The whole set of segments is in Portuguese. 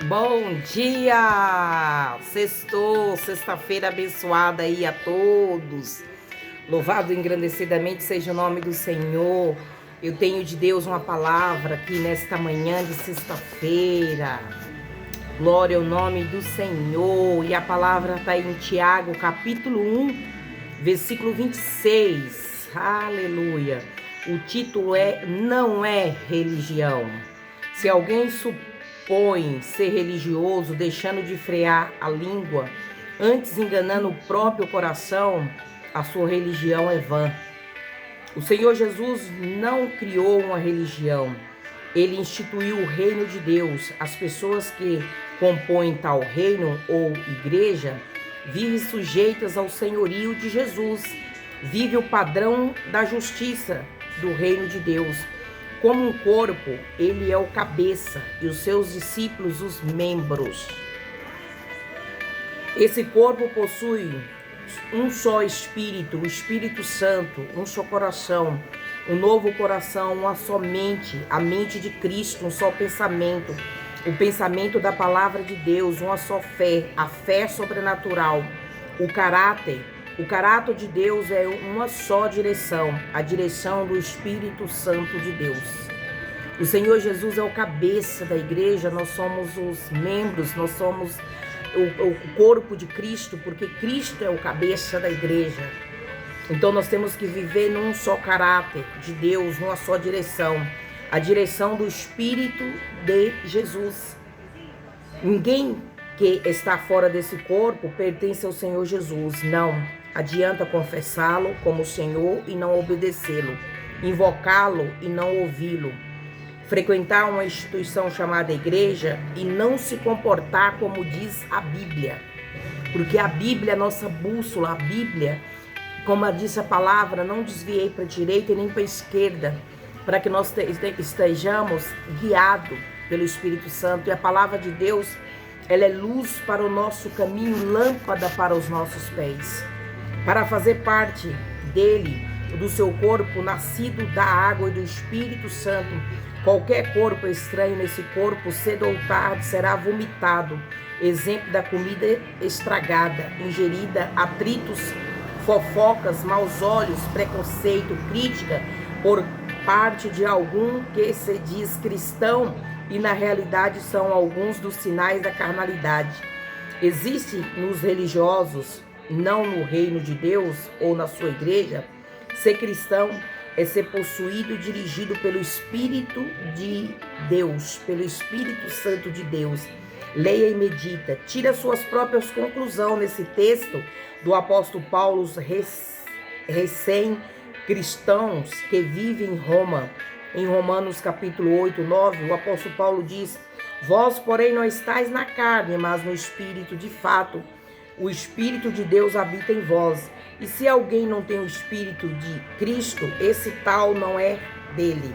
Bom dia! Sextou, sexta-feira abençoada aí a todos. Louvado engrandecidamente seja o nome do Senhor. Eu tenho de Deus uma palavra aqui nesta manhã de sexta-feira. Glória ao nome do Senhor. E a palavra está em Tiago, capítulo 1, versículo 26. Aleluia. O título é Não é religião. Se alguém supõe ser religioso, deixando de frear a língua, antes enganando o próprio coração, a sua religião é vã. O Senhor Jesus não criou uma religião. Ele instituiu o reino de Deus. As pessoas que compõem tal reino ou igreja vivem sujeitas ao senhorio de Jesus. Vive o padrão da justiça do reino de Deus. Como um corpo, ele é o cabeça e os seus discípulos os membros. Esse corpo possui um só Espírito, o Espírito Santo, um só coração, um novo coração, uma só mente, a mente de Cristo, um só pensamento, o pensamento da palavra de Deus, uma só fé, a fé sobrenatural, o caráter de Deus é uma só direção, a direção do Espírito Santo de Deus. O Senhor Jesus é o cabeça da igreja, nós somos os membros, nós somos o corpo de Cristo, porque Cristo é o cabeça da igreja. Então nós temos que viver num só caráter de Deus, numa só direção, a direção do Espírito de Jesus. Ninguém que está fora desse corpo pertence ao Senhor Jesus, não. Adianta confessá-lo como Senhor e não obedecê-lo, invocá-lo e não ouvi-lo, frequentar uma instituição chamada igreja e não se comportar como diz a Bíblia, porque a Bíblia é nossa bússola. A Bíblia, como disse a palavra, não desviei para a direita e nem para a esquerda, para que nós estejamos guiados pelo Espírito Santo. E a palavra de Deus, ela é luz para o nosso caminho, lâmpada para os nossos pés. Para fazer parte dele, do seu corpo, nascido da água e do Espírito Santo, qualquer corpo estranho nesse corpo, cedo ou tarde, será vomitado. Exemplo da comida estragada, ingerida, atritos, fofocas, maus olhos, preconceito, crítica por parte de algum que se diz cristão e na realidade são alguns dos sinais da carnalidade. Existe nos religiosos, não no reino de Deus ou na sua igreja. Ser cristão é ser possuído e dirigido pelo Espírito de Deus, pelo Espírito Santo de Deus. Leia e medita, tira suas próprias conclusões nesse texto do apóstolo Paulo, recém-cristãos que vivem em Roma. Em Romanos capítulo 8, 9, o apóstolo Paulo diz: vós, porém, não estáis na carne, mas no Espírito. De fato, o Espírito de Deus habita em vós. E se alguém não tem o Espírito de Cristo, esse tal não é dele.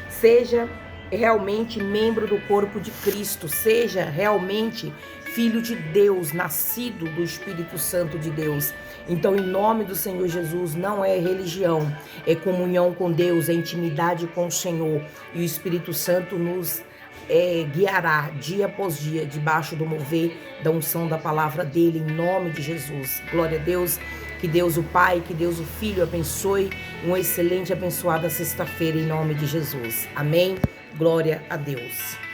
Seja realmente membro do corpo de Cristo, seja realmente filho de Deus, nascido do Espírito Santo de Deus. Então, em nome do Senhor Jesus, não é religião, é comunhão com Deus, é intimidade com o Senhor. E o Espírito Santo nos guiará dia após dia, debaixo do mover da unção da palavra dele, em nome de Jesus. Glória a Deus. Que Deus o Pai, que Deus o Filho abençoe uma excelente, abençoada sexta-feira em nome de Jesus. Amém. Glória a Deus.